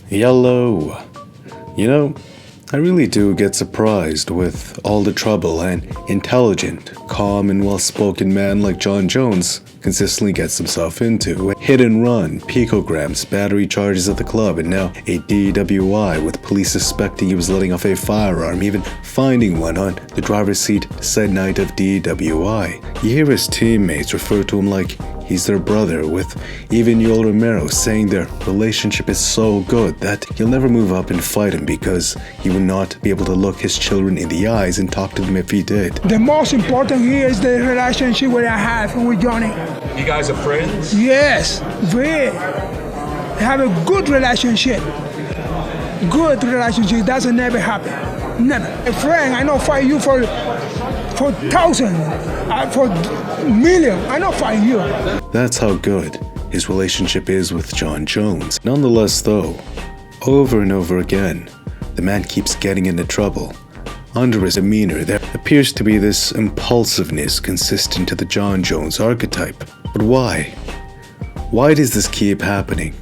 Yellow. You know, I really do get surprised with all the trouble an intelligent, calm, and well-spoken man like Jon Jones consistently gets himself into. Hit and run, picograms, battery charges at the club, and now a DWI with police suspecting he was letting off a firearm, even finding one on the driver's seat said night of DWI. You hear his teammates refer to him like he's their brother, with even Yoel Romero saying their relationship is so good that he'll never move up and fight him because he would not be able to look his children in the eyes and talk to them if he did. The most important here is the relationship that I have with Johnny. You guys are friends? Yes, very. Have a good relationship. Good relationship doesn't never happen. Never. A friend, I don't fight you for thousands, for millions. I don't fight you. That's how good his relationship is with Jon Jones. Nonetheless, though, over and over again, the man keeps getting into trouble. Under his demeanor, there appears to be this impulsiveness consistent to the Jon Jones archetype. But why? Why does this keep happening?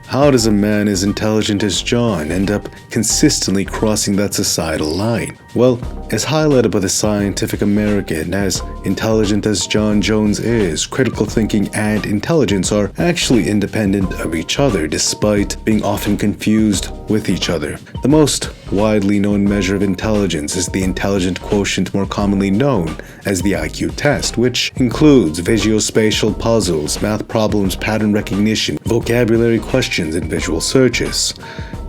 How does a man as intelligent as Jon end up consistently crossing that societal line? Well, as highlighted by the Scientific American, as intelligent as Jon Jones is, critical thinking and intelligence are actually independent of each other, despite being often confused with each other. The most widely known measure of intelligence is the intelligent quotient, more commonly known as the IQ test, which includes visuospatial puzzles, math problems, pattern recognition, vocabulary questions, and visual searches.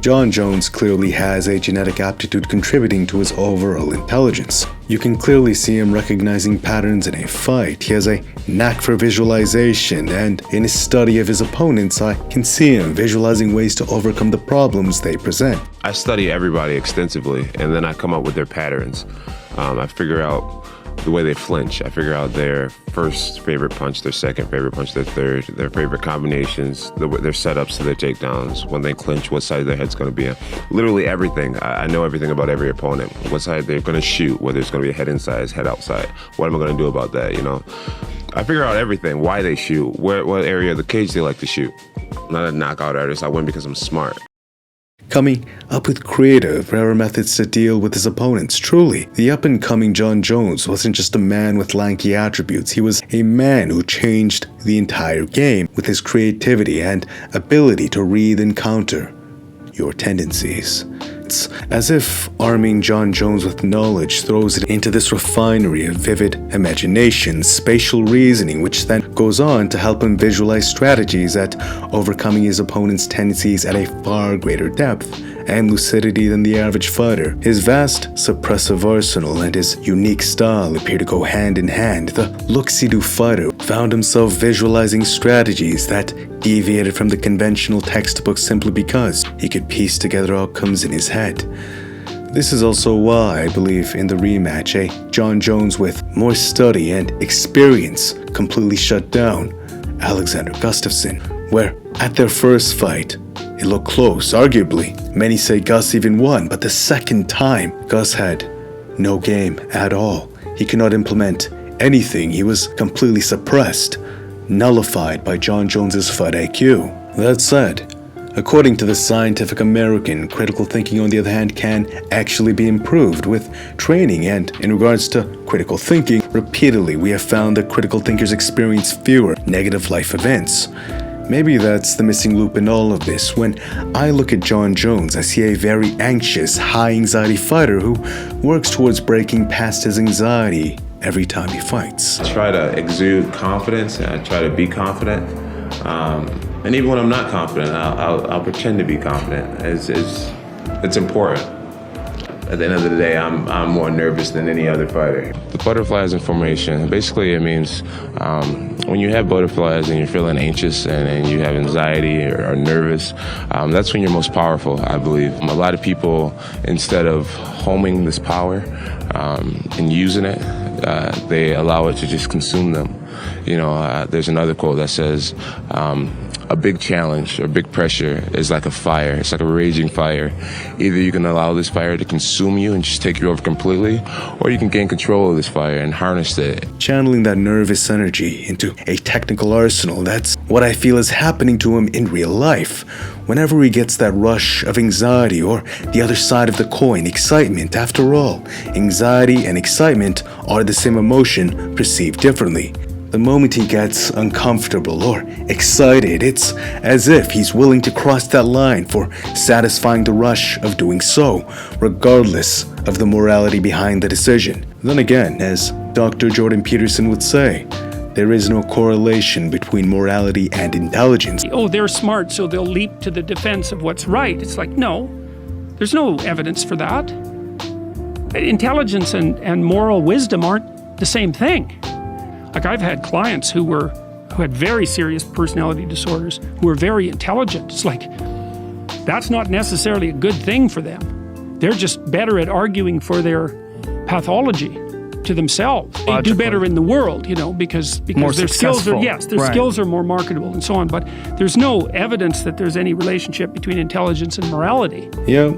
Jon Jones clearly has a genetic aptitude contributing to his overall intelligence. You can clearly see him recognizing patterns in a fight. He has a knack for visualization, and in his study of his opponents, I can see him visualizing ways to overcome the problems they present. I study everybody extensively, and then I come up with their patterns. I figure out the way they flinch. I figure out their first favorite punch, their second favorite punch, their third, their favorite combinations, their setups to their takedowns, when they clinch, what side their head's going to be on. Literally everything. I know everything about every opponent. What side they're going to shoot, whether it's going to be a head inside, head outside. What am I going to do about that, you know? I figure out everything, why they shoot, what area of the cage they like to shoot. I'm not a knockout artist. I win because I'm smart. Coming up with creative, rare methods to deal with his opponents. Truly, the up-and-coming Jon Jones wasn't just a man with lanky attributes. He was a man who changed the entire game with his creativity and ability to read and counter your tendencies. It's as if arming Jon Jones with knowledge throws it into this refinery of vivid imagination, spatial reasoning, which then goes on to help him visualize strategies at overcoming his opponent's tendencies at a far greater depth and lucidity than the average fighter. His vast suppressive arsenal and his unique style appear to go hand in hand. The look-see-do fighter found himself visualizing strategies that deviated from the conventional textbook simply because he could piece together outcomes in his head. This is also why I believe in the rematch, a Jon Jones with more study and experience completely shut down Alexander Gustafsson, where at their first fight, it looked close, arguably. Many say Gus even won, but the second time, Gus had no game at all. He could not implement anything. He was completely suppressed, nullified by Jon Jones's fight IQ. That said, according to the Scientific American, critical thinking, on the other hand, can actually be improved with training, and in regards to critical thinking, repeatedly we have found that critical thinkers experience fewer negative life events. Maybe that's the missing loop in all of this. When I look at Jon Jones, I see a very anxious, high-anxiety fighter who works towards breaking past his anxiety every time he fights. I try to exude confidence, and I try to be confident. And even when I'm not confident, I'll pretend to be confident. It's important. At the end of the day, I'm more nervous than any other fighter. The butterflies in formation, basically it means when you have butterflies and you're feeling anxious and you have anxiety or are nervous, that's when you're most powerful, I believe. A lot of people, instead of homing this power and using it, they allow it to just consume them. There's another quote that says, a big challenge or big pressure is like a fire. It's like a raging fire. Either you can allow this fire to consume you and just take you over completely, or you can gain control of this fire and harness it. Channeling that nervous energy into a technical arsenal, that's what I feel is happening to him in real life. Whenever he gets that rush of anxiety, or the other side of the coin, excitement. After all, anxiety and excitement are the same emotion perceived differently. The moment he gets uncomfortable or excited, it's as if he's willing to cross that line for satisfying the rush of doing so, regardless of the morality behind the decision. Then again, as Dr. Jordan Peterson would say, there is no correlation between morality and intelligence. Oh, they're smart, so they'll leap to the defense of what's right. It's like, no, there's no evidence for that. Intelligence and moral wisdom aren't the same thing. Like, I've had clients who had very serious personality disorders, who were very intelligent. It's like, that's not necessarily a good thing for them. They're just better at arguing for their pathology to themselves. They do better in the world, because their skills are, skills are more marketable and so on. But there's no evidence that there's any relationship between intelligence and morality. Yeah,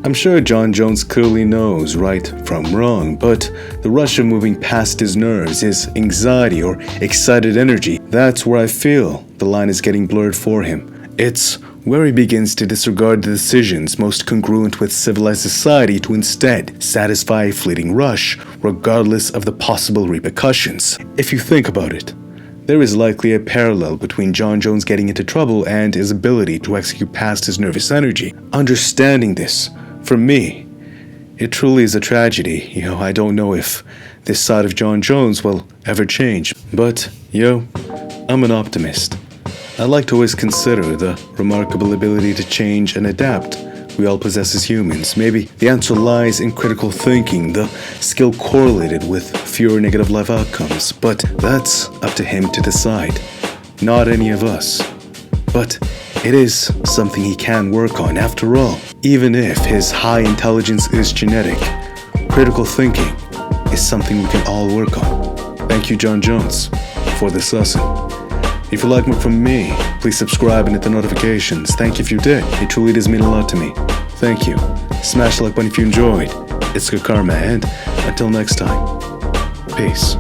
I'm sure Jon Jones clearly knows right from wrong, but the rush of moving past his nerves, his anxiety or excited energy, that's where I feel the line is getting blurred for him. It's where he begins to disregard the decisions most congruent with civilized society to instead satisfy a fleeting rush, regardless of the possible repercussions. If you think about it, there is likely a parallel between Jon Jones getting into trouble and his ability to execute past his nervous energy. Understanding this, for me, it truly is a tragedy. I don't know if this side of Jon Jones will ever change, but, I'm an optimist. I like to always consider the remarkable ability to change and adapt we all possess as humans. Maybe the answer lies in critical thinking, the skill correlated with fewer negative life outcomes, but that's up to him to decide, not any of us. But it is something he can work on. After all, even if his high intelligence is genetic, critical thinking is something we can all work on. Thank you, Jon Jones, for this lesson. If you like more from me, please subscribe and hit the notifications. Thank you if you did. It truly does mean a lot to me. Thank you. Smash the like button if you enjoyed. It's good karma, and until next time, peace.